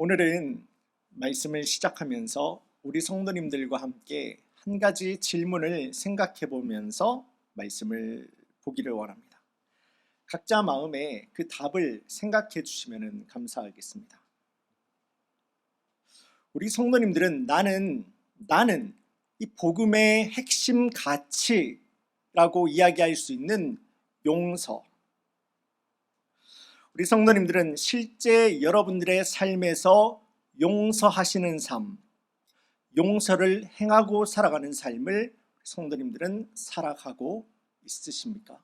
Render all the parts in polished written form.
오늘은 말씀을 시작하면서 우리 성도님들과 함께 한 가지 질문을 생각해 보면서 말씀을 보기를 원합니다. 각자 마음에 그 답을 생각해 주시면 감사하겠습니다. 우리 성도님들은 나는 이 복음의 핵심 가치라고 이야기할 수 있는 용서, 우리 성도님들은 실제 여러분들의 삶에서 용서하시는 삶, 용서를 행하고 살아가는 삶을 성도님들은 살아가고 있으십니까?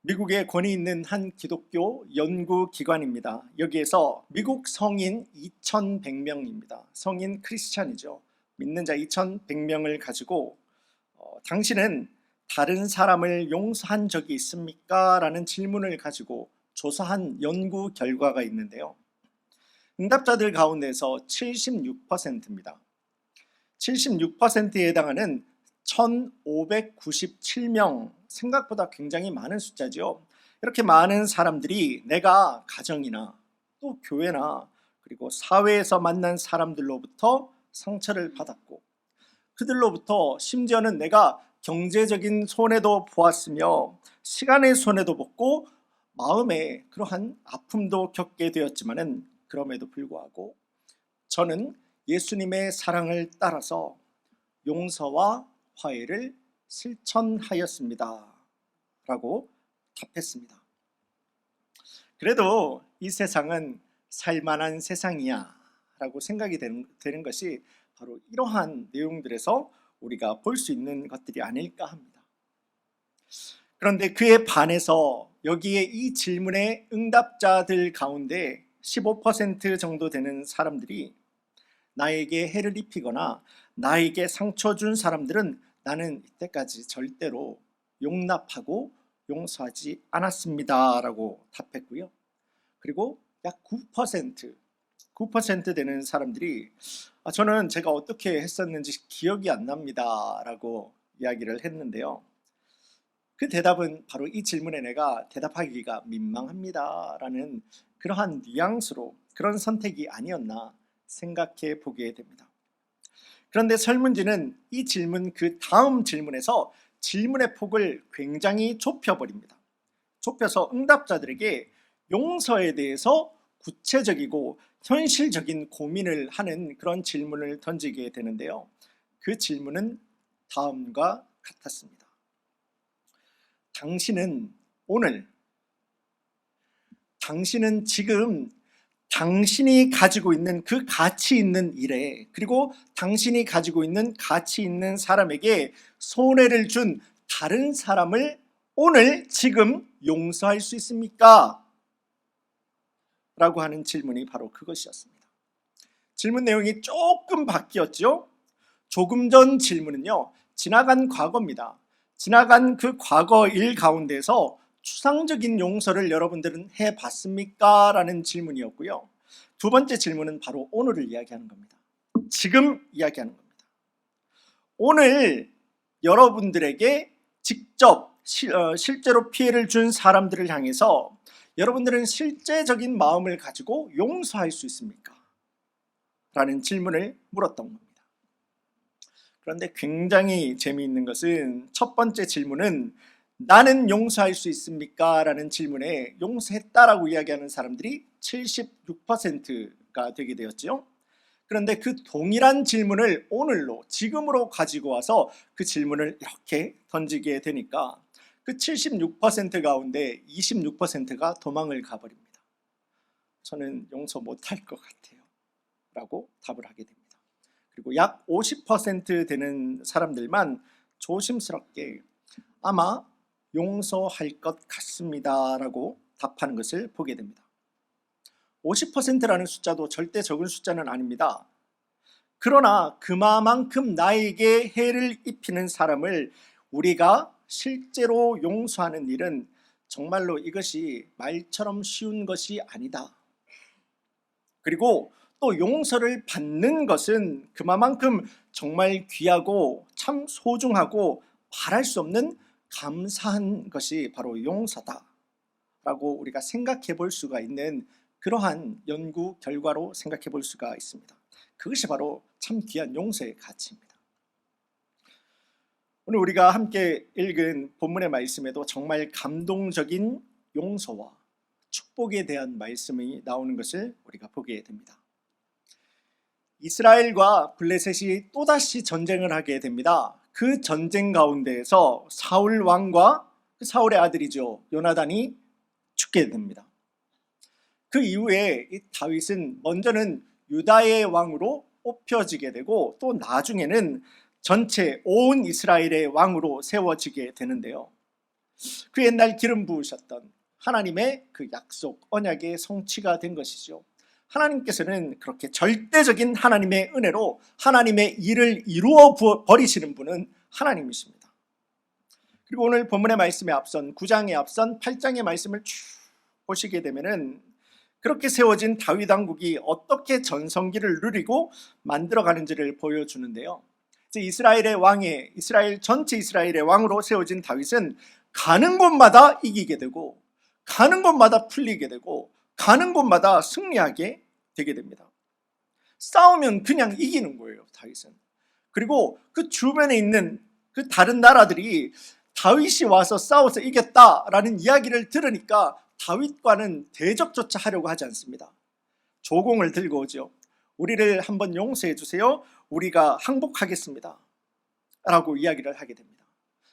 미국에 권위 있는 한 기독교 연구기관입니다. 여기에서 미국 성인 2,100명입니다. 성인 크리스찬이죠. 믿는 자 2,100명을 가지고 당신은 다른 사람을 용서한 적이 있습니까? 라는 질문을 가지고 조사한 연구 결과가 있는데요. 응답자들 가운데서 76%입니다. 76%에 해당하는 1,597명, 생각보다 굉장히 많은 숫자죠. 이렇게 많은 사람들이 내가 가정이나 또 교회나 그리고 사회에서 만난 사람들로부터 상처를 받았고, 그들로부터 심지어는 내가 경제적인 손해도 보았으며 시간의 손해도 봤고 마음에 그러한 아픔도 겪게 되었지만은 그럼에도 불구하고 저는 예수님의 사랑을 따라서 용서와 화해를 실천하였습니다 라고 답했습니다. 그래도 이 세상은 살만한 세상이야 라고 생각이 되는 것이 바로 이러한 내용들에서 우리가 볼 수 있는 것들이 아닐까 합니다. 그런데 그에 반해서 여기에 이 질문의 응답자들 가운데 15% 정도 되는 사람들이 나에게 해를 입히거나 나에게 상처 준 사람들은 나는 이때까지 절대로 용납하고 용서하지 않았습니다 라고 답했고요. 그리고 약 9% 되는 사람들이 저는 제가 어떻게 했었는지 기억이 안 납니다 라고 이야기를 했는데요. 그 대답은 바로 이 질문에 내가 대답하기가 민망합니다 라는 그러한 뉘앙스로 그런 선택이 아니었나 생각해 보게 됩니다. 그런데 설문지는 이 질문 그 다음 질문에서 질문의 폭을 굉장히 좁혀버립니다. 좁혀서 응답자들에게 용서에 대해서 구체적이고 현실적인 고민을 하는 그런 질문을 던지게 되는데요. 그 질문은 다음과 같았습니다. 당신은 지금 당신이 가지고 있는 그 가치 있는 일에, 그리고 당신이 가지고 있는 가치 있는 사람에게 손해를 준 다른 사람을 오늘 지금 용서할 수 있습니까? 라고 하는 질문이 바로 그것이었습니다. 질문 내용이 조금 바뀌었죠? 조금 전 질문은요, 지나간 과거입니다. 지나간 그 과거 일 가운데서 추상적인 용서를 여러분들은 해봤습니까? 라는 질문이었고요. 두 번째 질문은 바로 오늘을 이야기하는 겁니다. 지금 이야기하는 겁니다. 오늘 여러분들에게 직접 실제로 피해를 준 사람들을 향해서 여러분들은 실제적인 마음을 가지고 용서할 수 있습니까? 라는 질문을 물었던 겁니다. 그런데 굉장히 재미있는 것은 첫 번째 질문은 나는 용서할 수 있습니까? 라는 질문에 용서했다라고 이야기하는 사람들이 76%가 되게 되었죠. 그런데 그 동일한 질문을 오늘로, 지금으로 가지고 와서 그 질문을 이렇게 던지게 되니까 그 76% 가운데 26%가 도망을 가버립니다. 저는 용서 못할 것 같아요 라고 답을 하게 됩니다. 그리고 약 50% 되는 사람들만 조심스럽게 아마 용서할 것 같습니다 라고 답하는 것을 보게 됩니다. 50%라는 숫자도 절대 적은 숫자는 아닙니다. 그러나 그만큼 나에게 해를 입히는 사람을 우리가 실제로 용서하는 일은 정말로 이것이 말처럼 쉬운 것이 아니다. 그리고 또 용서를 받는 것은 그만큼 정말 귀하고 참 소중하고 말할 수 없는 감사한 것이 바로 용서다 라고 우리가 생각해 볼 수가 있는 그러한 연구 결과로 생각해 볼 수가 있습니다. 그것이 바로 참 귀한 용서의 가치입니다. 오늘 우리가 함께 읽은 본문의 말씀에도 정말 감동적인 용서와 축복에 대한 말씀이 나오는 것을 우리가 보게 됩니다. 이스라엘과 블레셋이 또다시 전쟁을 하게 됩니다. 그 전쟁 가운데에서 사울 왕과 그 사울의 아들이죠, 요나단이 죽게 됩니다. 그 이후에 이 다윗은 먼저는 유다의 왕으로 뽑혀지게 되고 또 나중에는 전체 온 이스라엘의 왕으로 세워지게 되는데요. 그 옛날 기름 부으셨던 하나님의 그 약속, 언약의 성취가 된 것이죠. 하나님께서는 그렇게 절대적인 하나님의 은혜로 하나님의 일을 이루어 버리시는 분은 하나님이십니다. 그리고 오늘 본문의 말씀에 앞선 9장에 앞선 8장의 말씀을 쭉 보시게 되면은 그렇게 세워진 다윗 왕국이 어떻게 전성기를 누리고 만들어가는지를 보여주는데요. 이스라엘의 왕의 이스라엘 전체 이스라엘의 왕으로 세워진 다윗은 가는 곳마다 이기게 되고 가는 곳마다 풀리게 되고 가는 곳마다 승리하게 되게 됩니다. 싸우면 그냥 이기는 거예요, 다윗은. 그리고 그 주변에 있는 그 다른 나라들이 다윗이 와서 싸워서 이겼다라는 이야기를 들으니까 다윗과는 대적조차 하려고 하지 않습니다. 조공을 들고 오죠. 우리를 한번 용서해 주세요. 우리가 항복하겠습니다 라고 이야기를 하게 됩니다.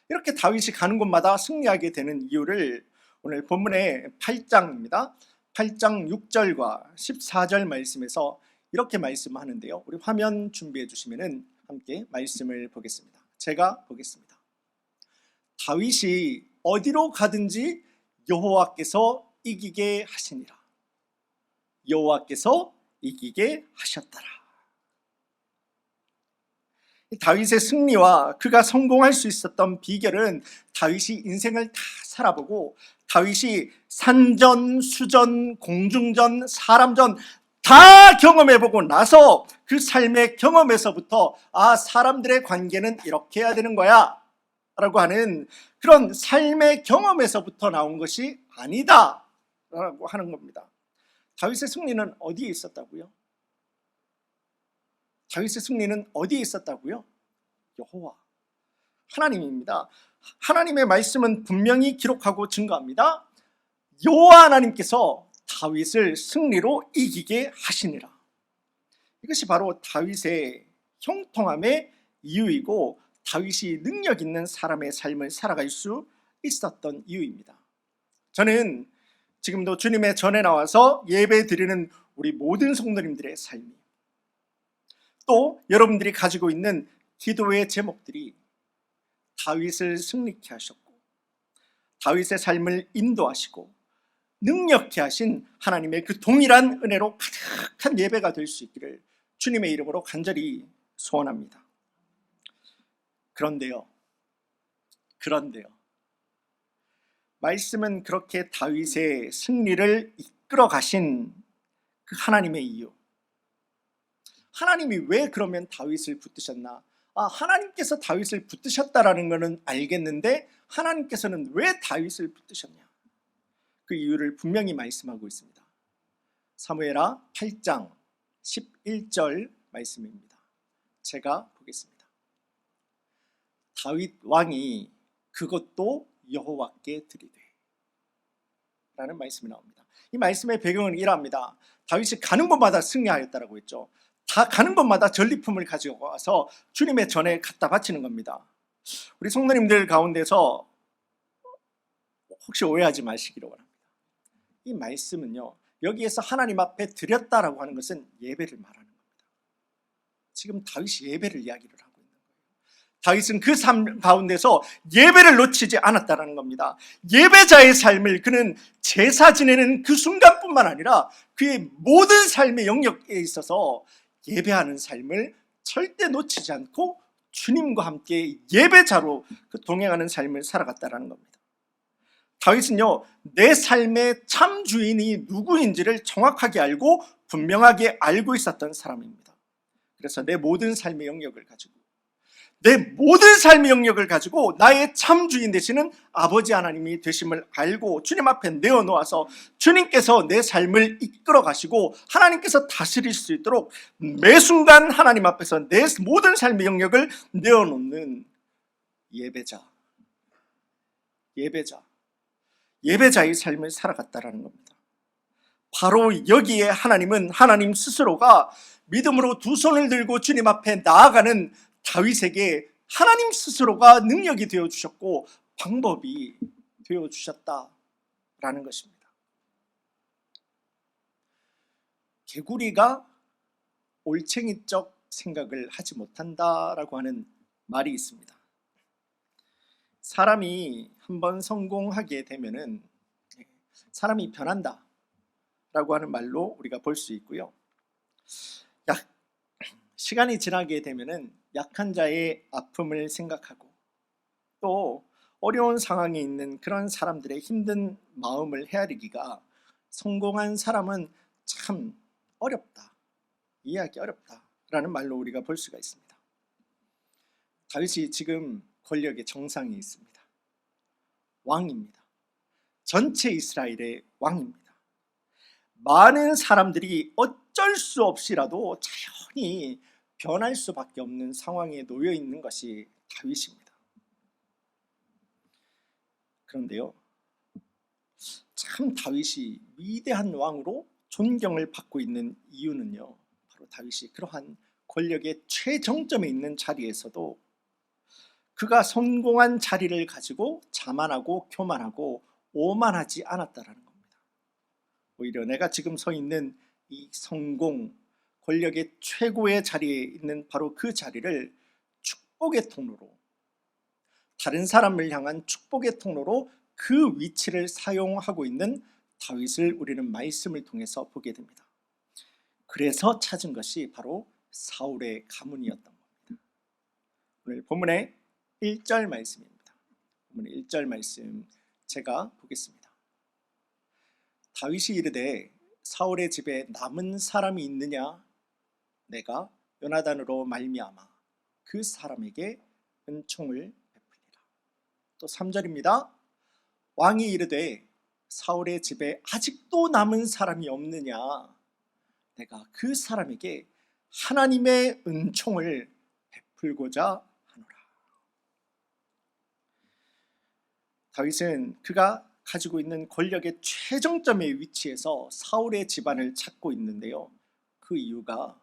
이렇게 다윗이 가는 곳마다 승리하게 되는 이유를 오늘 본문의 8장입니다. 8장 6절과 14절 말씀에서 이렇게 말씀하는데요. 우리 화면 준비해 주시면 함께 말씀을 보겠습니다. 제가 보겠습니다. 다윗이 어디로 가든지 여호와께서 이기게 하시니라. 여호와께서 이기게 하셨더라. 다윗의 승리와 그가 성공할 수 있었던 비결은 다윗이 인생을 다 살아보고 다윗이 산전, 수전, 공중전, 사람전 다 경험해보고 나서 그 삶의 경험에서부터 사람들의 관계는 이렇게 해야 되는 거야 라고 하는 그런 삶의 경험에서부터 나온 것이 아니다 라고 하는 겁니다. 다윗의 승리는 어디에 있었다고요? 다윗의 승리는 어디에 있었다고요? 여호와 하나님입니다. 하나님의 말씀은 분명히 기록하고 증거합니다. 여호와 하나님께서 다윗을 승리로 이기게 하시니라. 이것이 바로 다윗의 형통함의 이유이고 다윗이 능력 있는 사람의 삶을 살아갈 수 있었던 이유입니다. 저는 지금도 주님의 전에 나와서 예배 드리는 우리 모든 성도님들의 삶이 또 여러분들이 가지고 있는 기도의 제목들이 다윗을 승리케 하셨고 다윗의 삶을 인도하시고 능력케 하신 하나님의 그 동일한 은혜로 가득한 예배가 될 수 있기를 주님의 이름으로 간절히 소원합니다. 그런데요 말씀은 그렇게 다윗의 승리를 이끌어 가신 그 하나님의 이유, 하나님이 왜 그러면 다윗을 붙드셨나? 하나님께서 다윗을 붙드셨다라는 것은 알겠는데 하나님께서는 왜 다윗을 붙드셨냐? 그 이유를 분명히 말씀하고 있습니다. 사무엘하 8장 11절 말씀입니다. 제가 보겠습니다. 다윗 왕이 그것도 여호와께 드리되 라는 말씀이 나옵니다. 이 말씀의 배경은 이러합니다. 다윗이 가는 곳마다 승리하였다라고 했죠. 다 가는 곳마다 전리품을 가지고 와서 주님의 전에 갖다 바치는 겁니다. 우리 성도님들 가운데서 혹시 오해하지 마시기를 원합니다. 이 말씀은요, 여기에서 하나님 앞에 드렸다라고 하는 것은 예배를 말하는 겁니다. 지금 다윗이 예배를 이야기를 하고 있는 거예요. 다윗은 그 삶 가운데서 예배를 놓치지 않았다라는 겁니다. 예배자의 삶을 그는 제사 지내는 그 순간뿐만 아니라 그의 모든 삶의 영역에 있어서 예배하는 삶을 절대 놓치지 않고 주님과 함께 예배자로 그 동행하는 삶을 살아갔다라는 겁니다. 다윗은요, 내 삶의 참 주인이 누구인지를 정확하게 알고 분명하게 알고 있었던 사람입니다. 그래서 내 모든 삶의 영역을 가지고 내 모든 삶의 영역을 가지고 나의 참 주인 되시는 아버지 하나님이 되심을 알고 주님 앞에 내어놓아서 주님께서 내 삶을 이끌어 가시고 하나님께서 다스릴 수 있도록 매 순간 하나님 앞에서 내 모든 삶의 영역을 내어놓는 예배자의 삶을 살아갔다라는 겁니다. 바로 여기에 하나님은 하나님 스스로가 믿음으로 두 손을 들고 주님 앞에 나아가는 다윗에게 하나님 스스로가 능력이 되어주셨고 방법이 되어주셨다라는 것입니다. 개구리가 올챙이적 생각을 하지 못한다라고 하는 말이 있습니다. 사람이 한번 성공하게 되면은 사람이 변한다 라고 하는 말로 우리가 볼 수 있고요. 시간이 지나게 되면은 약한 자의 아픔을 생각하고 또 어려운 상황에 있는 그런 사람들의 힘든 마음을 헤아리기가 성공한 사람은 참 어렵다, 이해하기 어렵다라는 말로 우리가 볼 수가 있습니다. 다윗이 지금 권력의 정상에 있습니다. 왕입니다. 전체 이스라엘의 왕입니다. 많은 사람들이 어쩔 수 없이라도 자연히 변할 수밖에 없는 상황에 놓여 있는 것이 다윗입니다. 그런데요, 참 다윗이 위대한 왕으로 존경을 받고 있는 이유는요, 바로 다윗이 그러한 권력의 최정점에 있는 자리에서도 그가 성공한 자리를 가지고 자만하고 교만하고 오만하지 않았다라는 겁니다. 오히려 내가 지금 서 있는 이 성공, 권력의 최고의 자리에 있는 바로 그 자리를 축복의 통로로, 다른 사람을 향한 축복의 통로로 그 위치를 사용하고 있는 다윗을 우리는 말씀을 통해서 보게 됩니다. 그래서 찾은 것이 바로 사울의 가문이었던 겁니다. 오늘 본문의 1절 말씀입니다. 본문의 1절 말씀 제가 보겠습니다. 다윗이 이르되 사울의 집에 남은 사람이 있느냐? 내가 요나단으로 말미암아 그 사람에게 은총을 베풀리라. 또 3절입니다. 왕이 이르되 사울의 집에 아직도 남은 사람이 없느냐? 내가 그 사람에게 하나님의 은총을 베풀고자 하노라. 다윗은 그가 가지고 있는 권력의 최정점에 위치해서 사울의 집안을 찾고 있는데요, 그 이유가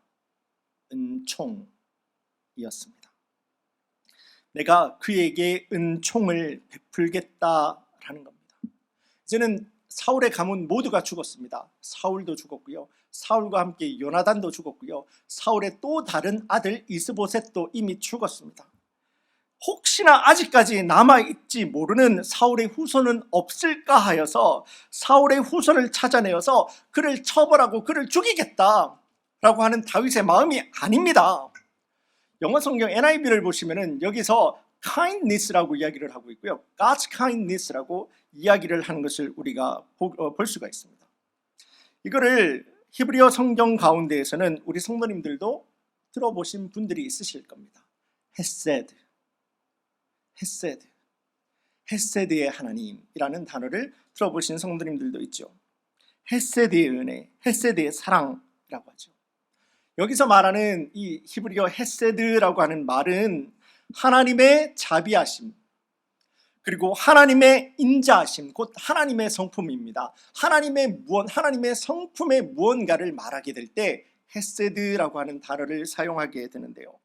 은총이었습니다. 내가 그에게 은총을 베풀겠다라는 겁니다. 이제는 사울의 가문 모두가 죽었습니다. 사울도 죽었고요, 사울과 함께 요나단도 죽었고요, 사울의 또 다른 아들 이스보셋도 이미 죽었습니다. 혹시나 아직까지 남아있지 모르는 사울의 후손은 없을까 하여서 사울의 후손을 찾아내어서 그를 처벌하고 그를 죽이겠다라고 하는 다윗의 마음이 아닙니다. 영어 성경 NIV를 보시면은 여기서 kindness라고 이야기를 하고 있고요, God's kindness라고 이야기를 하는 것을 우리가 볼 수가 있습니다. 이거를 히브리어 성경 가운데에서는 우리 성도님들도 들어보신 분들이 있으실 겁니다. 헤세드의 하나님이라는 단어를 들어보신 성도님들도 있죠. 헤세드의 은혜, 헤세드의 사랑이라고 하죠. 여기서 말하는 이 히브리어 헤세드라고 하는 말은 하나님의 자비하심, 그리고 하나님의 인자하심, 곧 하나님의 성품입니다. 하나님의 성품의 무언가를 말하게 될 때 헤세드라고 하는 단어를 사용하게 되는데요,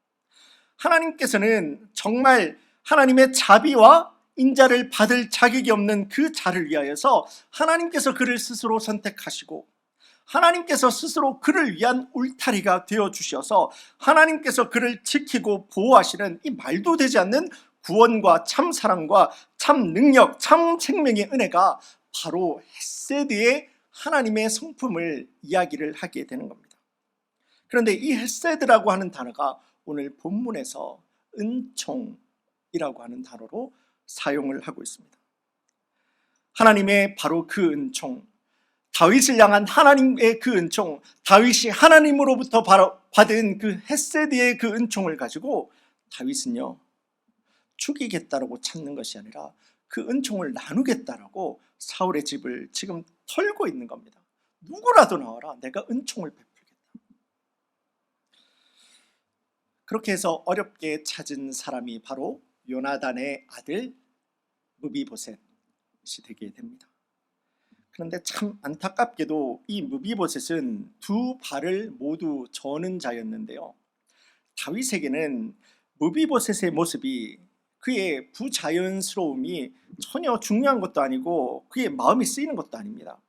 하나님께서는 정말 하나님의 자비와 인자를 받을 자격이 없는 그 자를 위하여서 하나님께서 그를 스스로 선택하시고 하나님께서 스스로 그를 위한 울타리가 되어주셔서 하나님께서 그를 지키고 보호하시는 이 말도 되지 않는 구원과 참 사랑과 참 능력, 참 생명의 은혜가 바로 헤세드의 하나님의 성품을 이야기를 하게 되는 겁니다. 그런데 이 헤세드라고 하는 단어가 오늘 본문에서 은총이라고 하는 단어로 사용을 하고 있습니다. 하나님의 바로 그 은총, 다윗을 향한 하나님의 그 은총, 다윗이 하나님으로부터 받은 그 헤세드의 그 은총을 가지고 다윗은요, 죽이겠다라고 찾는 것이 아니라 그 은총을 나누겠다라고 사울의 집을 지금 털고 있는 겁니다. 누구라도 나와라, 내가 은총을 베풀겠다. 그렇게 해서 어렵게 찾은 사람이 바로 요나단의 아들 무비보셋이 되게 됩니다. 그런데 참 안타깝게도 이 무비보셋은 두 발을 모두 저는 자였는데요, 다윗에게는 무비보셋의 모습이, 그의 부자연스러움이 전혀 중요한 것도 아니고 그의 마음이 쓰이는 것도 아닙니다.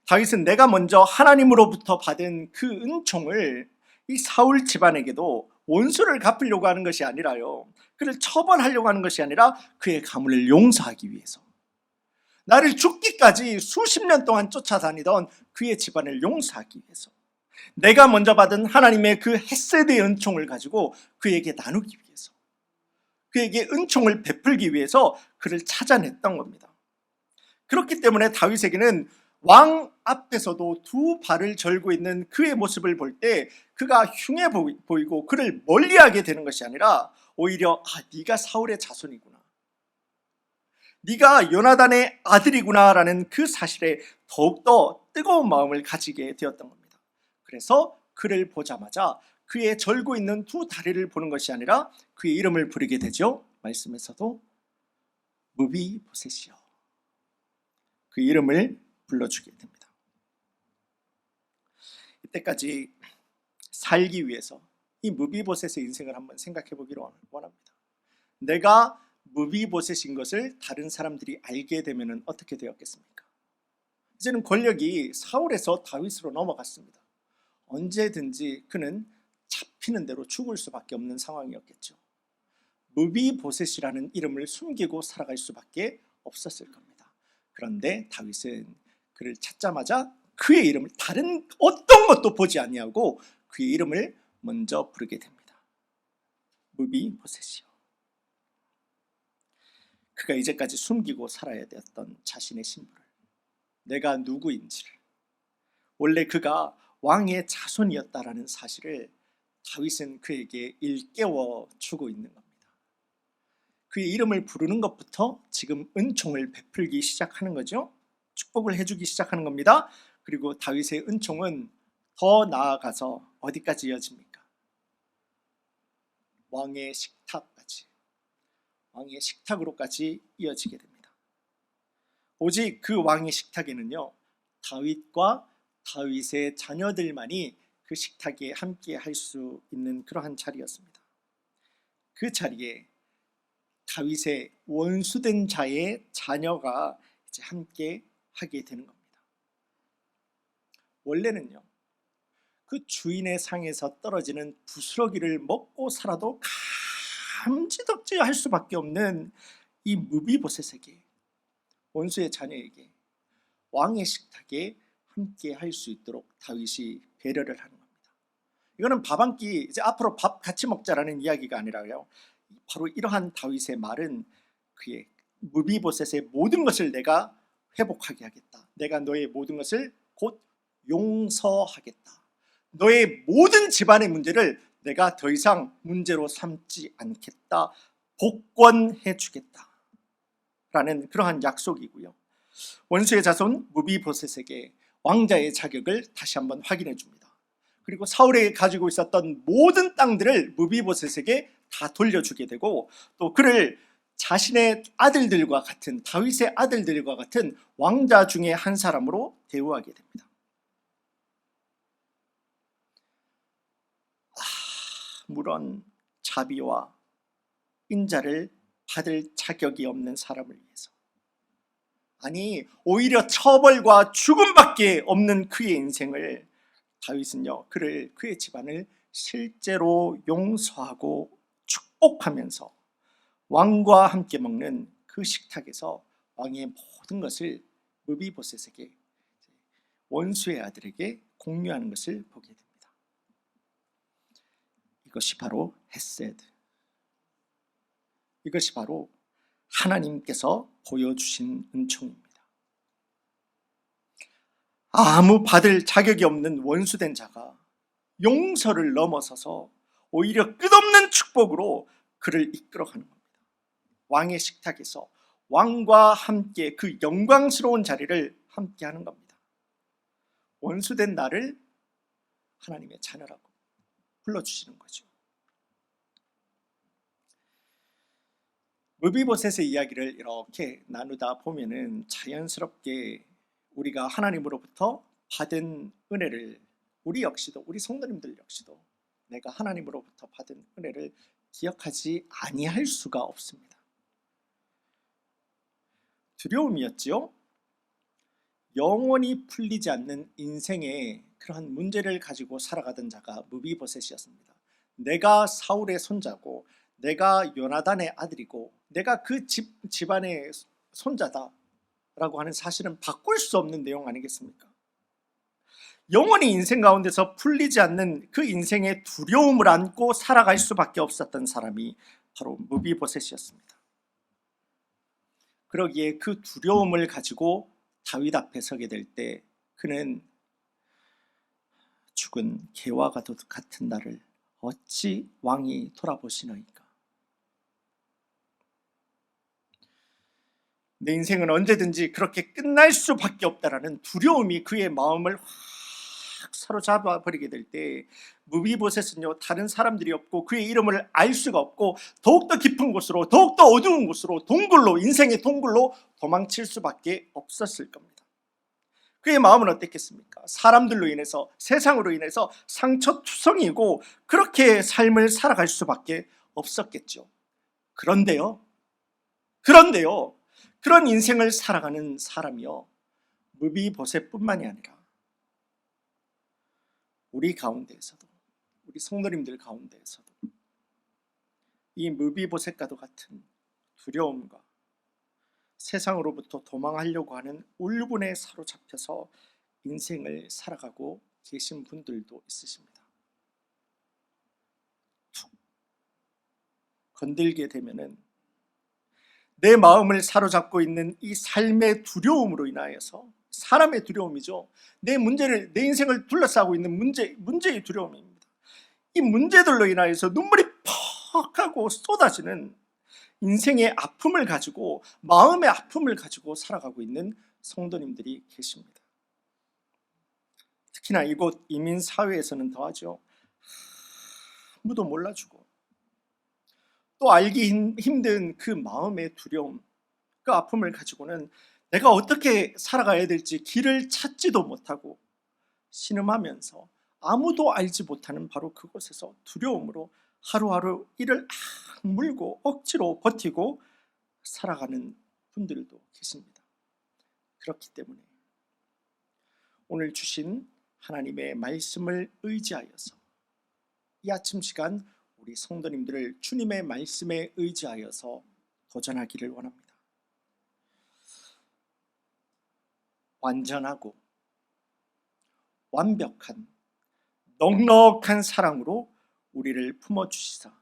다윗은 내가 먼저 하나님으로부터 받은 그 은총을 이 사울 집안에게도 원수를 갚으려고 하는 것이 아니라요, 그를 처벌하려고 하는 것이 아니라 그의 가문을 용서하기 위해서, 나를 죽기까지 수십 년 동안 쫓아다니던 그의 집안을 용서하기 위해서, 내가 먼저 받은 하나님의 그 헤세드의 은총을 가지고 그에게 나누기 위해서, 그에게 은총을 베풀기 위해서 그를 찾아냈던 겁니다. 그렇기 때문에 다윗에게는 왕 앞에서도 두 발을 절고 있는 그의 모습을 볼 때 그가 흉해 보이고 그를 멀리하게 되는 것이 아니라 오히려 네가 사울의 자손이구나, 네가 요나단의 아들이구나 라는 그 사실에 더욱더 뜨거운 마음을 가지게 되었던 겁니다. 그래서 그를 보자마자 그의 절고 있는 두 다리를 보는 것이 아니라 그의 이름을 부르게 되죠. 말씀에서도 무비보셋이요, 그 이름을 불러주게 됩니다. 이때까지 살기 위해서 이 무비보셋의 인생을 한번 생각해 보기를 원합니다. 내가 무비보셋인 것을 다른 사람들이 알게 되면 어떻게 되었겠습니까? 이제는 권력이 사울에서 다윗으로 넘어갔습니다. 언제든지 그는 잡히는 대로 죽을 수밖에 없는 상황이었겠죠. 무비보셋이라는 이름을 숨기고 살아갈 수밖에 없었을 겁니다. 그런데 다윗은 그를 찾자마자 그의 이름을, 다른 어떤 것도 보지 아니하고 그의 이름을 먼저 부르게 됩니다. 무비보셋이요. 그가 이제까지 숨기고 살아야 되었던 자신의 신분을, 내가 누구인지를, 원래 그가 왕의 자손이었다라는 사실을 다윗은 그에게 일깨워 주고 있는 겁니다. 그의 이름을 부르는 것부터 지금 은총을 베풀기 시작하는 거죠. 축복을 해주기 시작하는 겁니다. 그리고 다윗의 은총은 더 나아가서 어디까지 이어집니까? 왕의 식탁까지, 왕의 식탁으로까지 이어지게 됩니다. 오직 그 왕의 식탁에는요, 다윗과 다윗의 자녀들만이 그 식탁에 함께 할 수 있는 그러한 자리였습니다. 그 자리에 다윗의 원수된 자의 자녀가 이제 함께 하게 되는 겁니다. 원래는요, 그 주인의 상에서 떨어지는 부스러기를 먹고 살아도 감지덕지 할 수밖에 없는 이 무비보셋에게, 원수의 자녀에게 왕의 식탁에 함께 할 수 있도록 다윗이 배려를 하는 겁니다. 이거는 밥 한 끼, 이제 앞으로 밥 같이 먹자라는 이야기가 아니라요, 바로 이러한 다윗의 말은 그의 무비보셋의 모든 것을 내가 회복하게 하겠다, 내가 너의 모든 것을 곧 용서하겠다, 너의 모든 집안의 문제를 내가 더 이상 문제로 삼지 않겠다, 복권해 주겠다 라는 그러한 약속이고요, 원수의 자손 무비보셋에게 왕자의 자격을 다시 한번 확인해 줍니다. 그리고 사울이 가지고 있었던 모든 땅들을 무비보셋에게 다 돌려주게 되고, 또 그를 자신의 아들들과 같은, 다윗의 아들들과 같은 왕자 중에 한 사람으로 대우하게 됩니다. 물론 자비와 인자를 받을 자격이 없는 사람을 위해서, 아니 오히려 처벌과 죽음밖에 없는 그의 인생을 다윗은요, 그의 집안을 실제로 용서하고 축복하면서 왕과 함께 먹는 그 식탁에서 왕의 모든 것을 무비보셋에게, 원수의 아들에게 공유하는 것을 보게 됩니다. 이것이 바로 헤세드, 이것이 바로 하나님께서 보여주신 은총입니다. 아무 받을 자격이 없는 원수된 자가 용서를 넘어서서 오히려 끝없는 축복으로 그를 이끌어가는 겁니다. 왕의 식탁에서 왕과 함께 그 영광스러운 자리를 함께 하는 겁니다. 원수된 나를 하나님의 자녀라고 불러주시는 거죠. 무비보셋의 이야기를 이렇게 나누다 보면은 자연스럽게 우리가 하나님으로부터 받은 은혜를 우리 역시도, 우리 성도님들 역시도 내가 하나님으로부터 받은 은혜를 기억하지 아니할 수가 없습니다. 두려움이었지요. 영원히 풀리지 않는 인생의 그러한 문제를 가지고 살아가던 자가 무비보셋이었습니다. 내가 사울의 손자고, 내가 요나단의 아들이고, 내가 그 집안의 손자다 라고 하는 사실은 바꿀 수 없는 내용 아니겠습니까? 영원히 인생 가운데서 풀리지 않는 그 인생의 두려움을 안고 살아갈 수밖에 없었던 사람이 바로 무비보셋이었습니다. 그러기에 그 두려움을 가지고 다윗 앞에 서게 될 때 그는 죽은 개와 같은 나를 어찌 왕이 돌아보시나이까. 내 인생은 언제든지 그렇게 끝날 수밖에 없다라는 두려움이 그의 마음을 확 사로잡아 버리게 될 때 무비보셋은요, 다른 사람들이 없고 그의 이름을 알 수가 없고 더욱더 깊은 곳으로, 더욱더 어두운 곳으로, 동굴로, 인생의 동굴로 도망칠 수밖에 없었을 겁니다. 그의 마음은 어땠겠습니까? 사람들로 인해서, 세상으로 인해서 상처투성이고 그렇게 삶을 살아갈 수밖에 없었겠죠. 그런데요, 그런 인생을 살아가는 사람이요, 무비보셋뿐만이 아니라 우리 가운데에서도, 우리 성도님들 가운데에서도 이 무비보셋과도 같은 두려움과 세상으로부터 도망하려고 하는 울분에 사로잡혀서 인생을 살아가고 계신 분들도 있으십니다. 툭 건들게 되면은 내 마음을 사로잡고 있는 이 삶의 두려움으로 인하여서, 사람의 두려움이죠. 내 인생을 둘러싸고 있는 문제의 두려움입니다. 이 문제들로 인하여서 눈물이 퍽 하고 쏟아지는 인생의 아픔을 가지고, 마음의 아픔을 가지고 살아가고 있는 성도님들이 계십니다. 특히나 이곳 이민사회에서는 더하죠. 아무도 몰라주고 또 알기 힘든 그 마음의 두려움, 그 아픔을 가지고는 내가 어떻게 살아가야 될지 길을 찾지도 못하고 신음하면서 아무도 알지 못하는 바로 그곳에서 두려움으로 하루하루 이를 악물고 억지로 버티고 살아가는 분들도 계십니다. 그렇기 때문에 오늘 주신 하나님의 말씀을 의지하여서 이 아침 시간 우리 성도님들을 주님의 말씀에 의지하여서 도전하기를 원합니다. 완전하고 완벽한 넉넉한 사랑으로 우리를 품어주시사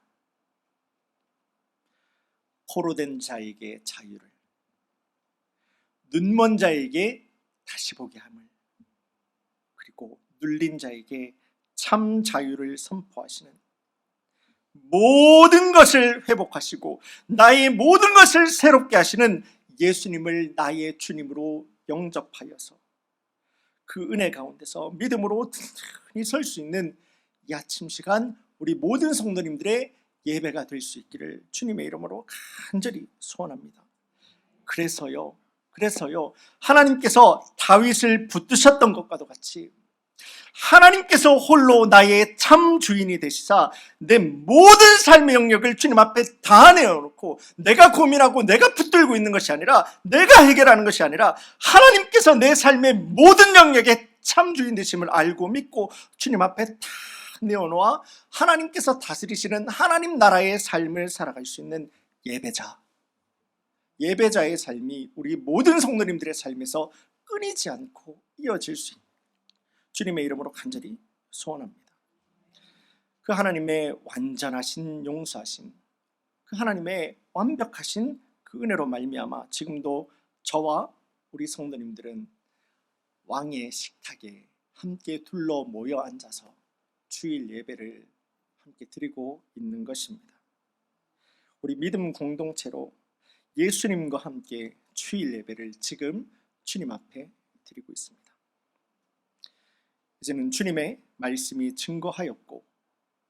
포로된 자에게 자유를, 눈먼 자에게 다시 보게 함을, 그리고 눌린 자에게 참 자유를 선포하시는, 모든 것을 회복하시고 나의 모든 것을 새롭게 하시는 예수님을 나의 주님으로 영접하여서 그 은혜 가운데서 믿음으로 든든히 설 수 있는 이 아침 시간 우리 모든 성도님들의 예배가 될 수 있기를 주님의 이름으로 간절히 소원합니다. 그래서요 하나님께서 다윗을 붙드셨던 것과도 같이 하나님께서 홀로 나의 참 주인이 되시사 내 모든 삶의 영역을 주님 앞에 다 내어놓고 내가 고민하고 내가 붙들고 있는 것이 아니라, 내가 해결하는 것이 아니라 하나님께서 내 삶의 모든 영역에 참 주인 되심을 알고 믿고 주님 앞에 다 내어놓아 하나님께서 다스리시는 하나님 나라의 삶을 살아갈 수 있는 예배자의 삶이 우리 모든 성도님들의 삶에서 끊이지 않고 이어질 수 있는 주님의 이름으로 간절히 소원합니다. 그 하나님의 완전하신 용서하심, 그 하나님의 완벽하신 그 은혜로 말미암아 지금도 저와 우리 성도님들은 왕의 식탁에 함께 둘러 모여 앉아서 주일 예배를 함께 드리고 있는 것입니다. 우리 믿음 공동체로 예수님과 함께 주일 예배를 지금 주님 앞에 드리고 있습니다. 이제는 주님의 말씀이 증거하였고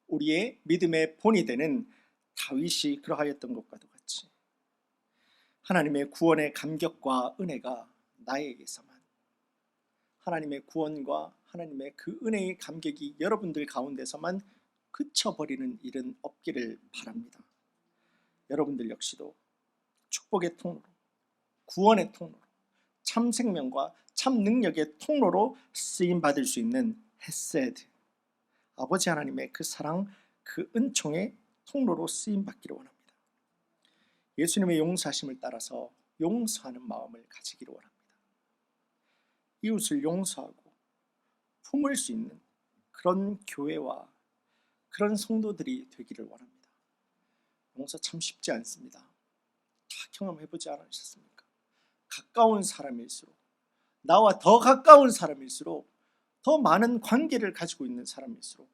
우리의 믿음의 본이 되는 다윗이 그러하였던 것과도 같이 하나님의 구원의 감격과 은혜가 나에게서만, 하나님의 구원과 하나님의 그 은혜의 감격이 여러분들 가운데서만 그쳐버리는 일은 없기를 바랍니다. 여러분들 역시도 축복의 통로로, 구원의 통로로, 참 생명과 참 능력의 통로로 쓰임받을 수 있는 헤세드, 아버지 하나님의 그 사랑, 그 은총의 통로로 쓰임받기를 원합니다. 예수님의 용서하심을 따라서 용서하는 마음을 가지기를 원합니다. 이웃을 용서하고 품을 수 있는 그런 교회와 그런 성도들이 되기를 원합니다. 용서 참 쉽지 않습니다. 다 경험해보지 않으셨습니까? 가까운 사람일수록, 나와 더 가까운 사람일수록, 더 많은 관계를 가지고 있는 사람일수록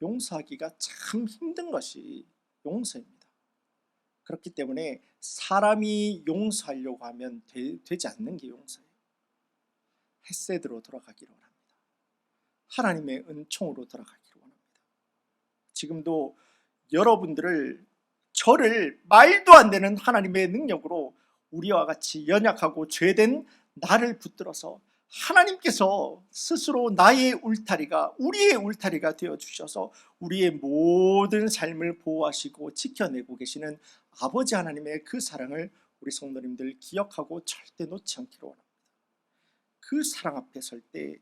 용서하기가 참 힘든 것이 용서입니다. 그렇기 때문에 사람이 용서하려고 하면 되지 않는 게 용서예요. 헤세드로 돌아가기를 원합니다. 하나님의 은총으로 돌아가기를 원합니다. 지금도 여러분들을, 저를 말도 안 되는 하나님의 능력으로 우리와 같이 연약하고 죄된 나를 붙들어서 하나님께서 스스로 나의 울타리가, 우리의 울타리가 되어주셔서 우리의 모든 삶을 보호하시고 지켜내고 계시는 아버지 하나님의 그 사랑을 우리 성도님들 기억하고 절대 놓지 않기를 원합니다. 그 사랑 앞에 설 때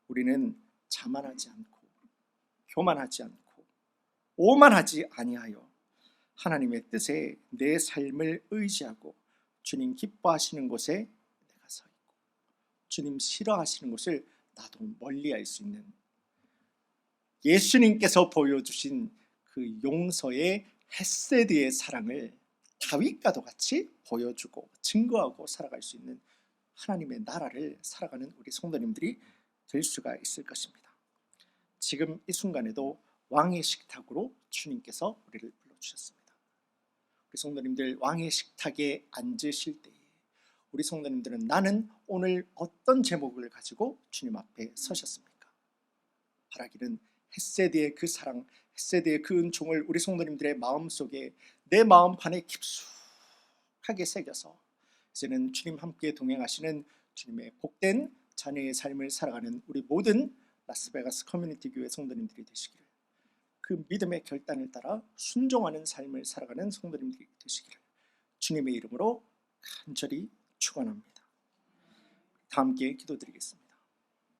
우리는 자만하지 않고 교만하지 않고 오만하지 아니하여 하나님의 뜻에 내 삶을 의지하고 주님 기뻐하시는 곳에 내가 서 있고 주님 싫어하시는 곳을 나도 멀리할 수 있는, 예수님께서 보여주신 그 용서의 헤세드의 사랑을 다윗과도 같이 보여주고 증거하고 살아갈 수 있는 하나님의 나라를 살아가는 우리 성도님들이 될 수가 있을 것입니다. 지금 이 순간에도 왕의 식탁으로 주님께서 우리를 불러주셨습니다. 우리 성도님들, 왕의 식탁에 앉으실 때에 우리 성도님들은 나는 오늘 어떤 제목을 가지고 주님 앞에 서셨습니까? 바라기는 헤세드의 그 사랑, 헤세드의 그 은총을 우리 성도님들의 마음속에, 내 마음판에 깊숙하게 새겨서 이제는 주님 함께 동행하시는 주님의 복된 자녀의 삶을 살아가는 우리 모든 라스베가스 커뮤니티 교회 성도님들이 되시기를, 그 믿음의 결단을 따라 순종하는 삶을 살아가는 성도님들이 되시기를 주님의 이름으로 간절히 축원합니다. 다 함께 기도드리겠습니다.